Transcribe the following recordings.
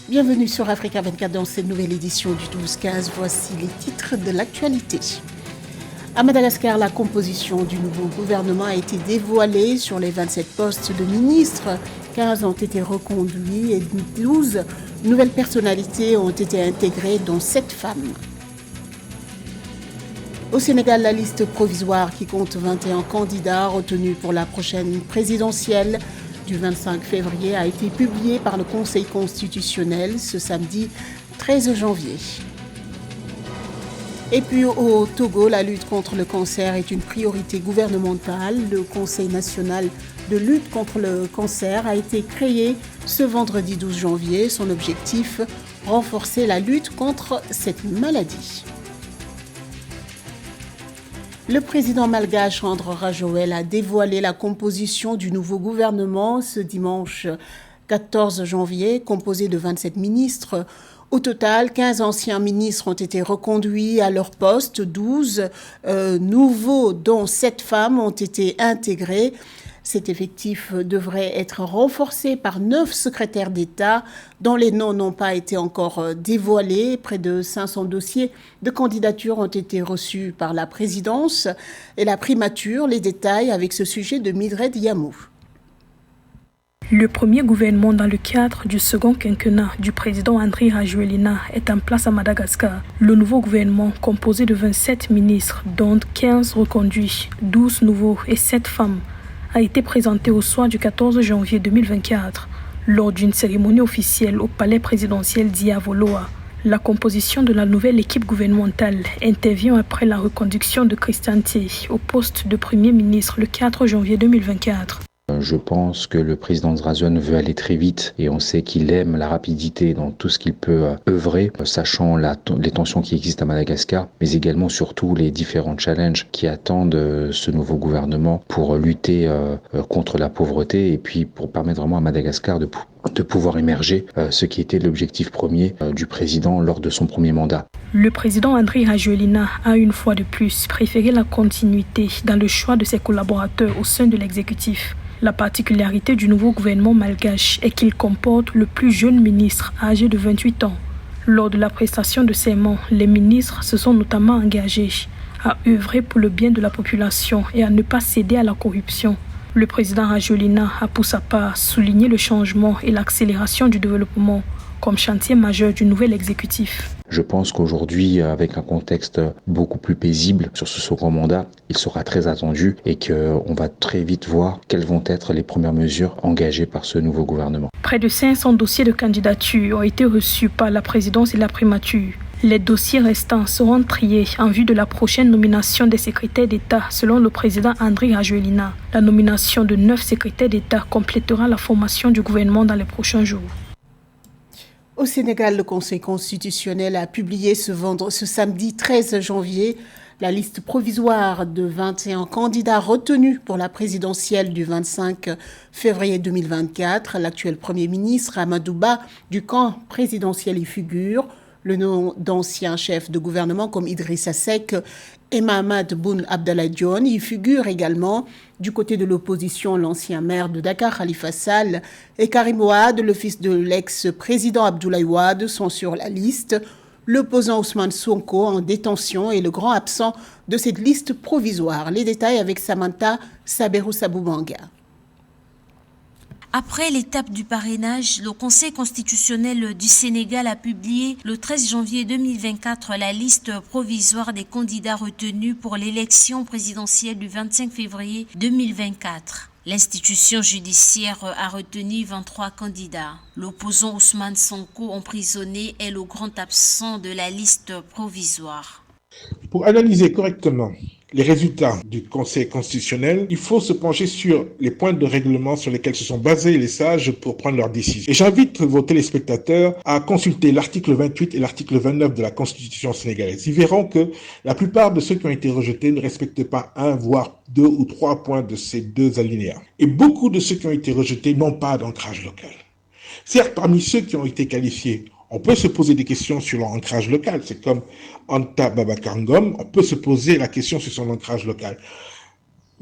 Bienvenue sur Africa 24 dans cette nouvelle édition du 12-15. Voici les titres de l'actualité. À Madagascar, la composition du nouveau gouvernement a été dévoilée. Sur les 27 postes de ministres, 15 ont été reconduits et 12 nouvelles personnalités ont été intégrées, dont 7 femmes. Au Sénégal, la liste provisoire qui compte 21 candidats retenus pour la prochaine présidentielle du 25 février a été publiée par le Conseil constitutionnel ce samedi 13 janvier. Et puis au Togo, la lutte contre le cancer est une priorité gouvernementale. Le Conseil national de lutte contre le cancer a été créé ce vendredi 12 janvier. Son objectif, renforcer la lutte contre cette maladie. Le président malgache André Rajoelina a dévoilé la composition du nouveau gouvernement ce dimanche 14 janvier, composé de 27 ministres. Au total, 15 anciens ministres ont été reconduits à leur poste, 12 nouveaux, dont 7 femmes, ont été intégrés. Cet effectif devrait être renforcé par 9 secrétaires d'État dont les noms n'ont pas été encore dévoilés. Près de 500 dossiers de candidature ont été reçus par la présidence et la primature. Les détails avec ce sujet de Midred Yamou. Le premier gouvernement dans le cadre du second quinquennat du président André Rajoelina est en place à Madagascar. Le nouveau gouvernement, composé de 27 ministres, dont 15 reconduits, 12 nouveaux et 7 femmes, a été présenté au soir du 14 janvier 2024 lors d'une cérémonie officielle au palais présidentiel d'Iavoloa. La composition de la nouvelle équipe gouvernementale intervient après la reconduction de Christian Thié au poste de Premier ministre le 4 janvier 2024. Je pense que le président Rajoelina veut aller très vite et on sait qu'il aime la rapidité dans tout ce qu'il peut œuvrer, sachant les tensions qui existent à Madagascar, mais également surtout les différents challenges qui attendent ce nouveau gouvernement pour lutter contre la pauvreté et puis pour permettre vraiment à Madagascar de pouvoir émerger ce qui était l'objectif premier du président lors de son premier mandat. Le président André Rajoelina a une fois de plus préféré la continuité dans le choix de ses collaborateurs au sein de l'exécutif. La particularité du nouveau gouvernement malgache est qu'il comporte le plus jeune ministre âgé de 28 ans. Lors de la prestation de serment, les ministres se sont notamment engagés à œuvrer pour le bien de la population et à ne pas céder à la corruption. Le président Rajoelina a pour sa part souligné le changement et l'accélération du développement comme chantier majeur du nouvel exécutif. Je pense qu'aujourd'hui, avec un contexte beaucoup plus paisible sur ce second mandat, il sera très attendu et qu'on va très vite voir quelles vont être les premières mesures engagées par ce nouveau gouvernement. Près de 500 dossiers de candidature ont été reçus par la présidence et la primature. Les dossiers restants seront triés en vue de la prochaine nomination des secrétaires d'État selon le président André Rajoelina. La nomination de 9 secrétaires d'État complétera la formation du gouvernement dans les prochains jours. Au Sénégal, le Conseil constitutionnel a publié ce samedi 13 janvier la liste provisoire de 21 candidats retenus pour la présidentielle du 25 février 2024. L'actuel Premier ministre Amadou Ba du camp présidentiel y figure. Le nom d'anciens chefs de gouvernement comme Idrissa Seck et Mahamat Boun Abdallah Dionne y figurent également. Du côté de l'opposition, l'ancien maire de Dakar, Khalifa Sall, et Karim Wade, le fils de l'ex-président Abdoulaye Wade, sont sur la liste. L'opposant Ousmane Sonko en détention est le grand absent de cette liste provisoire. Les détails avec Samantha Saberou-Saboubanga. Après l'étape du parrainage, le Conseil constitutionnel du Sénégal a publié le 13 janvier 2024 la liste provisoire des candidats retenus pour l'élection présidentielle du 25 février 2024. L'institution judiciaire a retenu 23 candidats. L'opposant Ousmane Sonko, emprisonné, est le grand absent de la liste provisoire. Pour analyser correctement les résultats du Conseil constitutionnel, il faut se pencher sur les points de règlement sur lesquels se sont basés les sages pour prendre leurs décisions. Et j'invite vos téléspectateurs à consulter l'article 28 et l'article 29 de la Constitution sénégalaise. Ils verront que la plupart de ceux qui ont été rejetés ne respectent pas un, voire 2 ou 3 points de ces 2 alinéas. Et beaucoup de ceux qui ont été rejetés n'ont pas d'ancrage local. Certes, parmi ceux qui ont été qualifiés, on peut se poser des questions sur leur ancrage local. C'est comme Anta Babacar Ngom, on peut se poser la question sur son ancrage local.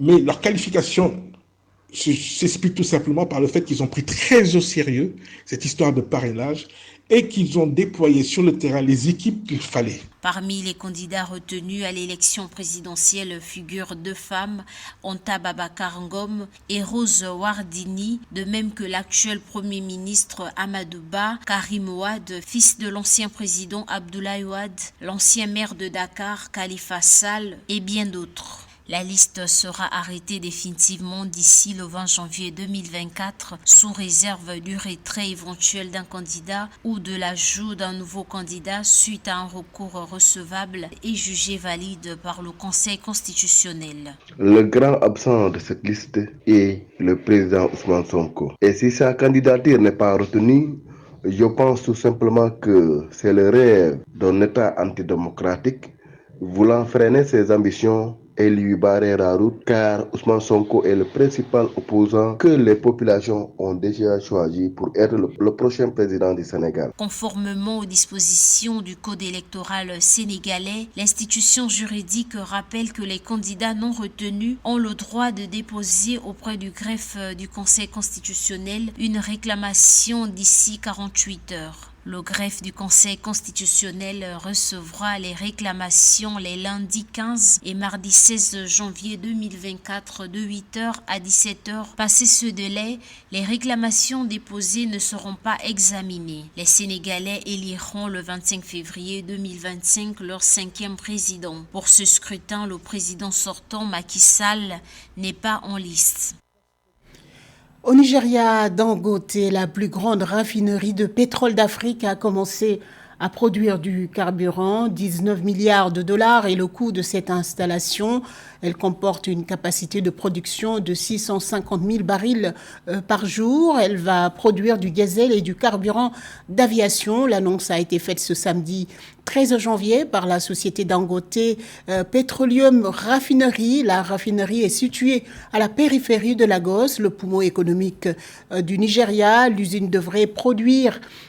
Mais leur qualification s'explique tout simplement par le fait qu'ils ont pris très au sérieux cette histoire de parrainage et qu'ils ont déployé sur le terrain les équipes qu'il fallait. Parmi les candidats retenus à l'élection présidentielle figurent 2 femmes, Anta Babacar Ngom et Rose Wardini, de même que l'actuel Premier ministre Amadou Ba, Karim Ouad, fils de l'ancien président Abdoulaye Wade, l'ancien maire de Dakar, Khalifa Sall et bien d'autres. La liste sera arrêtée définitivement d'ici le 20 janvier 2024 sous réserve du retrait éventuel d'un candidat ou de l'ajout d'un nouveau candidat suite à un recours recevable et jugé valide par le Conseil constitutionnel. Le grand absent de cette liste est le président Ousmane Sonko. Et si sa candidature n'est pas retenue, je pense tout simplement que c'est le rêve d'un État antidémocratique voulant freiner ses ambitions et lui barrer la route, car Ousmane Sonko est le principal opposant que les populations ont déjà choisi pour être le prochain président du Sénégal. Conformément aux dispositions du Code électoral sénégalais, l'institution juridique rappelle que les candidats non retenus ont le droit de déposer auprès du greffe du Conseil constitutionnel une réclamation d'ici 48 heures. Le greffe du Conseil constitutionnel recevra les réclamations les lundis 15 et mardi 16 janvier 2024 de 8h à 17h. Passé ce délai, les réclamations déposées ne seront pas examinées. Les Sénégalais éliront le 25 février 2025 leur 5e président. Pour ce scrutin, le président sortant Macky Sall n'est pas en liste. Au Nigeria, Dangote, la plus grande raffinerie de pétrole d'Afrique, a commencé à produire du carburant. 19 milliards de dollars est le coût de cette installation. Elle comporte une capacité de production de 650 000 barils par jour. Elle va produire du diesel et du carburant d'aviation. L'annonce a été faite ce samedi 13 janvier par la société Dangote Petroleum Raffinery. La raffinerie est située à la périphérie de Lagos, le poumon économique du Nigeria. L'usine devrait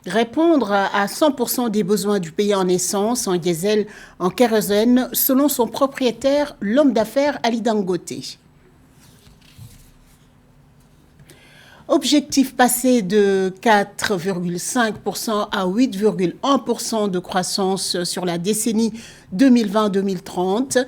répondre à 100% des besoins du pays en essence, en diesel, en kérosène, selon son propriétaire, l'homme d'affaires Ali Dangote. Objectif passé de 4,5% à 8,1% de croissance sur la décennie 2020-2030.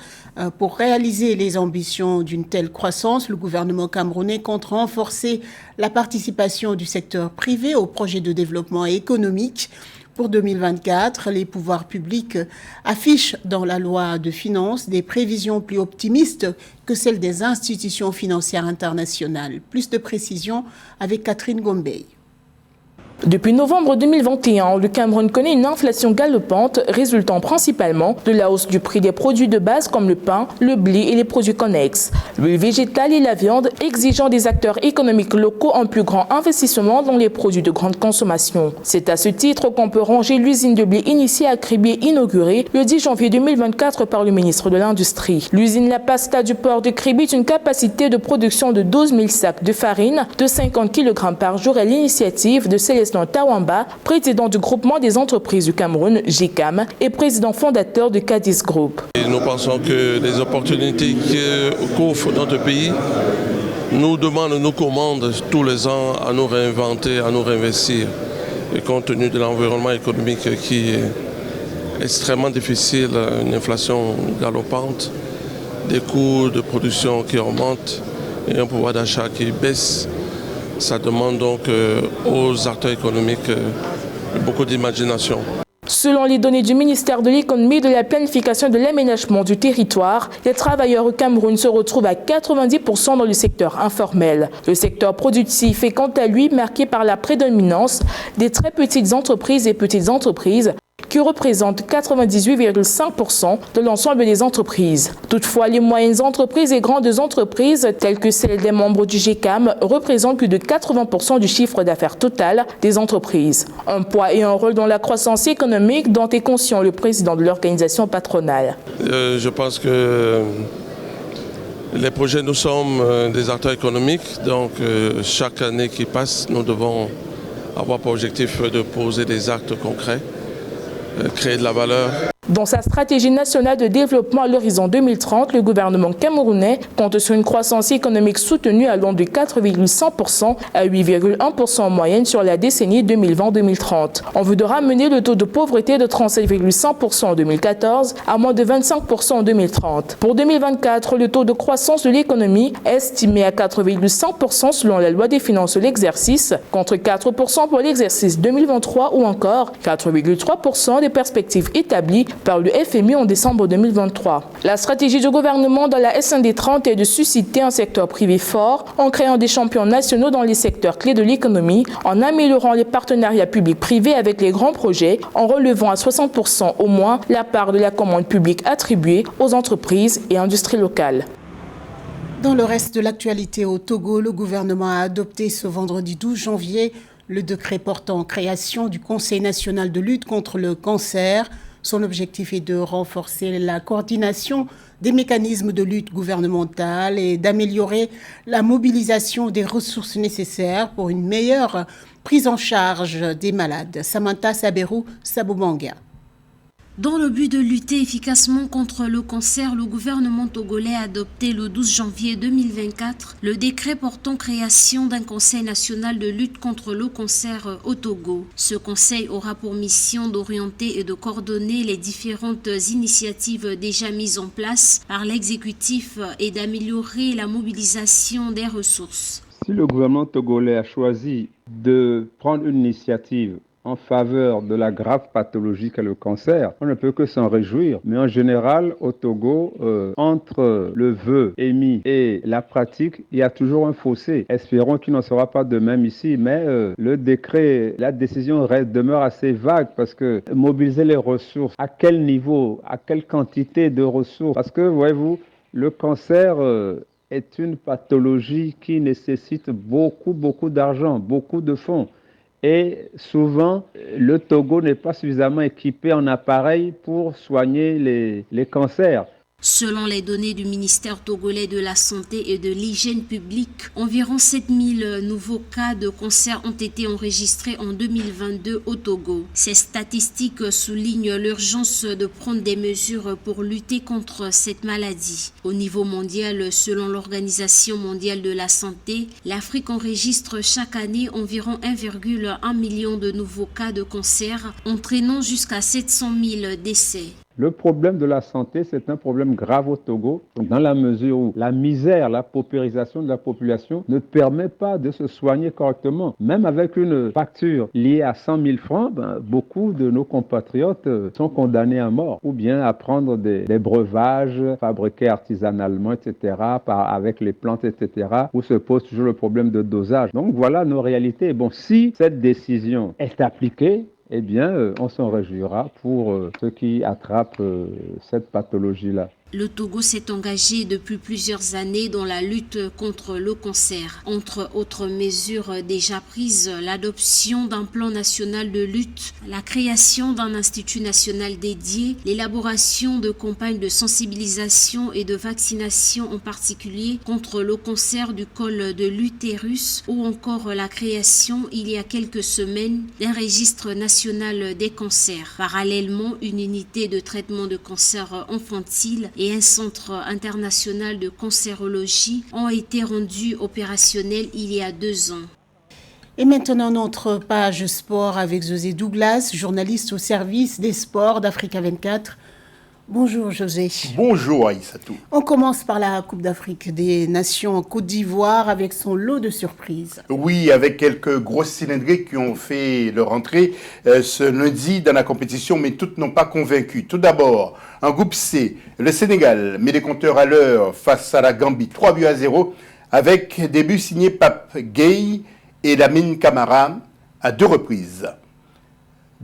Pour réaliser les ambitions d'une telle croissance, le gouvernement camerounais compte renforcer la participation du secteur privé au projet de développement économique. Pour 2024, les pouvoirs publics affichent dans la loi de finances des prévisions plus optimistes que celles des institutions financières internationales. Plus de précisions avec Catherine Gombey. Depuis novembre 2021, le Cameroun connaît une inflation galopante résultant principalement de la hausse du prix des produits de base comme le pain, le blé et les produits connexes, l'huile végétale et la viande, exigeant des acteurs économiques locaux un plus grand investissement dans les produits de grande consommation. C'est à ce titre qu'on peut ranger l'usine de blé initiée à Kribi inaugurée le 10 janvier 2024 par le ministre de l'Industrie. L'usine La Pasta du port de Kribi est une capacité de production de 12 000 sacs de farine de 50 kg par jour à l'initiative de Célestin Tawamba, président du groupement des entreprises du Cameroun, GCAM, et président fondateur de Cadiz Group. Et nous pensons que les opportunités qu'offre notre pays nous demandent, nous commandent tous les ans à nous réinventer, à nous réinvestir. Et compte tenu de l'environnement économique qui est extrêmement difficile, une inflation galopante, des coûts de production qui augmentent et un pouvoir d'achat qui baisse, ça demande donc aux acteurs économiques beaucoup d'imagination. Selon les données du ministère de l'économie et de la planification et de l'aménagement du territoire, les travailleurs au Cameroun se retrouvent à 90% dans le secteur informel. Le secteur productif est quant à lui marqué par la prédominance des très petites entreprises et petites entreprises qui représentent 98,5% de l'ensemble des entreprises. Toutefois, les moyennes entreprises et grandes entreprises, telles que celles des membres du GCAM, représentent plus de 80% du chiffre d'affaires total des entreprises. Un poids et un rôle dans la croissance économique dont est conscient le président de l'organisation patronale. Je pense que les projets, nous sommes des acteurs économiques, donc chaque année qui passe, nous devons avoir pour objectif de poser des actes concrets, créer de la valeur. Dans sa stratégie nationale de développement à l'horizon 2030, le gouvernement camerounais compte sur une croissance économique soutenue allant de 4,1% à 8,1% en moyenne sur la décennie 2020-2030. On veut de ramener le taux de pauvreté de 37,5% en 2014 à moins de 25% en 2030. Pour 2024, le taux de croissance de l'économie est estimé à 4,5% selon la loi des finances de l'exercice, contre 4% pour l'exercice 2023 ou encore 4,3% des perspectives établies par le FMI en décembre 2023. La stratégie du gouvernement dans la SND 30 est de susciter un secteur privé fort en créant des champions nationaux dans les secteurs clés de l'économie, en améliorant les partenariats publics-privés avec les grands projets, en relevant à 60% au moins la part de la commande publique attribuée aux entreprises et industries locales. Dans le reste de l'actualité au Togo, le gouvernement a adopté ce vendredi 12 janvier le décret portant création du Conseil national de lutte contre le cancer. Son objectif est de renforcer la coordination des mécanismes de lutte gouvernementale et d'améliorer la mobilisation des ressources nécessaires pour une meilleure prise en charge des malades. Samantha Saberou, Sabomanga. Dans le but de lutter efficacement contre le cancer, le gouvernement togolais a adopté le 12 janvier 2024 le décret portant création d'un conseil national de lutte contre le cancer au Togo. Ce conseil aura pour mission d'orienter et de coordonner les différentes initiatives déjà mises en place par l'exécutif et d'améliorer la mobilisation des ressources. Si le gouvernement togolais a choisi de prendre une initiative en faveur de la grave pathologie qu'est le cancer, on ne peut que s'en réjouir. Mais en général, au Togo, entre le vœu émis et la pratique, il y a toujours un fossé. Espérons qu'il n'en sera pas de même ici, mais le décret, la décision demeure assez vague parce que mobiliser les ressources, à quel niveau, à quelle quantité de ressources? Parce que, voyez-vous, le cancer est une pathologie qui nécessite beaucoup d'argent, beaucoup de fonds. Et souvent, le Togo n'est pas suffisamment équipé en appareils pour soigner les cancers. Selon les données du ministère togolais de la Santé et de l'Hygiène publique, environ 7000 nouveaux cas de cancer ont été enregistrés en 2022 au Togo. Ces statistiques soulignent l'urgence de prendre des mesures pour lutter contre cette maladie. Au niveau mondial, selon l'Organisation mondiale de la santé, l'Afrique enregistre chaque année environ 1,1 million de nouveaux cas de cancer, entraînant jusqu'à 700 000 décès. Le problème de la santé, c'est un problème grave au Togo, dans la mesure où la misère, la paupérisation de la population ne permet pas de se soigner correctement. Même avec une facture liée à 100 000 francs, beaucoup de nos compatriotes sont condamnés à mort, ou bien à prendre des breuvages fabriqués artisanalement, etc., avec les plantes, etc., où se pose toujours le problème de dosage. Donc voilà nos réalités. Bon, si cette décision est appliquée, eh bien, on s'en réjouira pour ceux qui attrapent cette pathologie-là. Le Togo s'est engagé depuis plusieurs années dans la lutte contre le cancer. Entre autres mesures déjà prises, l'adoption d'un plan national de lutte, la création d'un institut national dédié, l'élaboration de campagnes de sensibilisation et de vaccination en particulier contre le cancer du col de l'utérus ou encore la création il y a quelques semaines d'un registre national des cancers. Parallèlement, une unité de traitement de cancer infantile et un centre international de cancérologie ont été rendus opérationnels il y a 2 ans. Et maintenant, notre page sport avec José Douglas, journaliste au service des sports d'Africa 24. Bonjour José. Bonjour Aïssatou. On commence par la Coupe d'Afrique des Nations en Côte d'Ivoire avec son lot de surprises. Oui, avec quelques grosses cylindrées qui ont fait leur entrée ce lundi dans la compétition, mais toutes n'ont pas convaincu. Tout d'abord, en groupe C, le Sénégal met les compteurs à l'heure face à la Gambie, 3-0, avec des buts signés Pape Gueye et Lamine Camara à 2 reprises.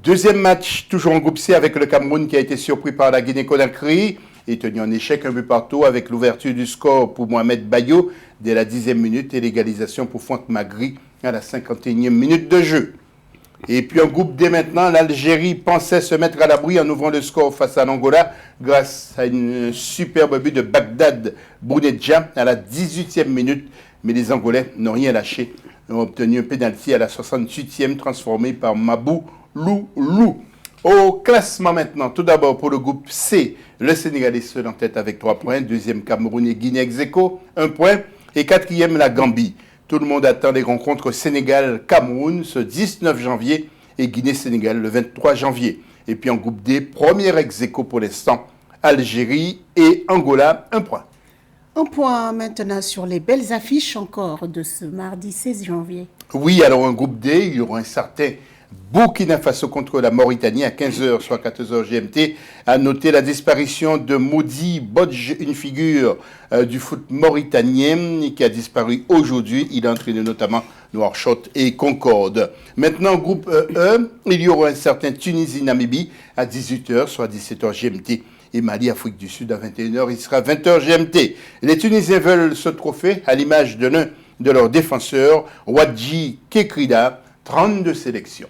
Deuxième match, toujours en groupe C, avec le Cameroun qui a été surpris par la Guinée-Conakry et tenu en échec 1 but partout avec l'ouverture du score pour Mohamed Bayo dès la 10e minute et l'égalisation pour Franck Magri à la 51e minute de jeu. Et puis en groupe D maintenant, l'Algérie pensait se mettre à l'abri en ouvrant le score face à l'Angola grâce à une superbe but de Bagdad Bounedjah à la 18e minute. Mais les Angolais n'ont rien lâché. Ils ont obtenu un pénalty à la 68e transformé par Mabou Loulou. Au classement maintenant, tout d'abord pour le groupe C, le Sénégal est seul en tête avec 3 points. Deuxième, Cameroun et Guinée ex aequo, 1 point. Et quatrième, la Gambie. Tout le monde attend les rencontres Sénégal-Cameroun ce 19 janvier et Guinée-Sénégal le 23 janvier. Et puis en groupe D, premier ex aequo pour l'instant, Algérie et Angola, 1 point. Un point maintenant sur les belles affiches encore de ce mardi 16 janvier. Oui, alors en groupe D, il y aura un certain Burkina Faso contre la Mauritanie à 15h, soit 14h GMT. À noter la disparition de Modi Bodj, une figure du foot mauritanien qui a disparu aujourd'hui. Il a entraîné notamment Nouakchott et Concorde. Maintenant, groupe E, il y aura un certain Tunisie-Namibie à 18h, soit 17h GMT. Et Mali-Afrique du Sud à 21h, il sera 20h GMT. Les Tunisiens veulent ce trophée à l'image de l'un de leurs défenseurs, Wadji Kekrida, 32 sélections.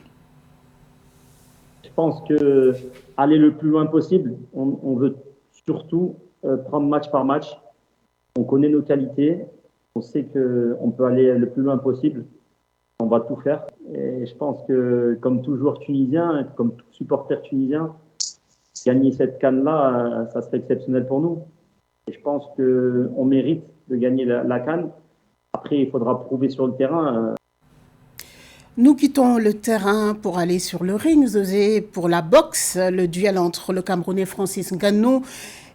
Je pense que aller le plus loin possible, on veut surtout prendre match par match. On connaît nos qualités, on sait qu'on peut aller le plus loin possible. On va tout faire. Et je pense que comme tout joueur tunisien, comme tout supporter tunisien, gagner cette CAN-là, ça serait exceptionnel pour nous. Et je pense qu'on mérite de gagner la CAN. Après, il faudra prouver sur le terrain. Nous quittons le terrain pour aller sur le ring, José, pour la boxe. Le duel entre le Camerounais Francis Ngannou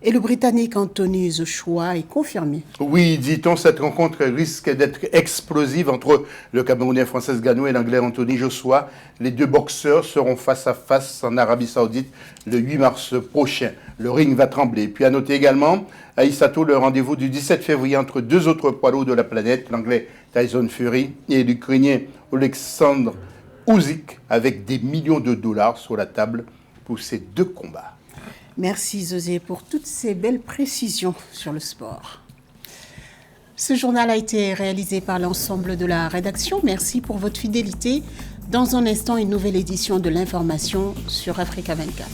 et le Britannique Anthony Joshua est confirmé. Oui, dit-on, cette rencontre risque d'être explosive entre le Camerounais Francis Ngannou et l'Anglais Anthony Joshua. Les deux boxeurs seront face à face en Arabie Saoudite le 8 mars prochain. Le ring va trembler. Puis à noter également, à Issatto, le rendez-vous du 17 février entre deux autres poids lourds de la planète, l'Anglais Tyson Fury et l'Ukrainien Oleksandr Usyk, avec des millions de dollars sur la table pour ces deux combats. Merci José pour toutes ces belles précisions sur le sport. Ce journal a été réalisé par l'ensemble de la rédaction. Merci pour votre fidélité. Dans un instant, une nouvelle édition de l'information sur Africa 24.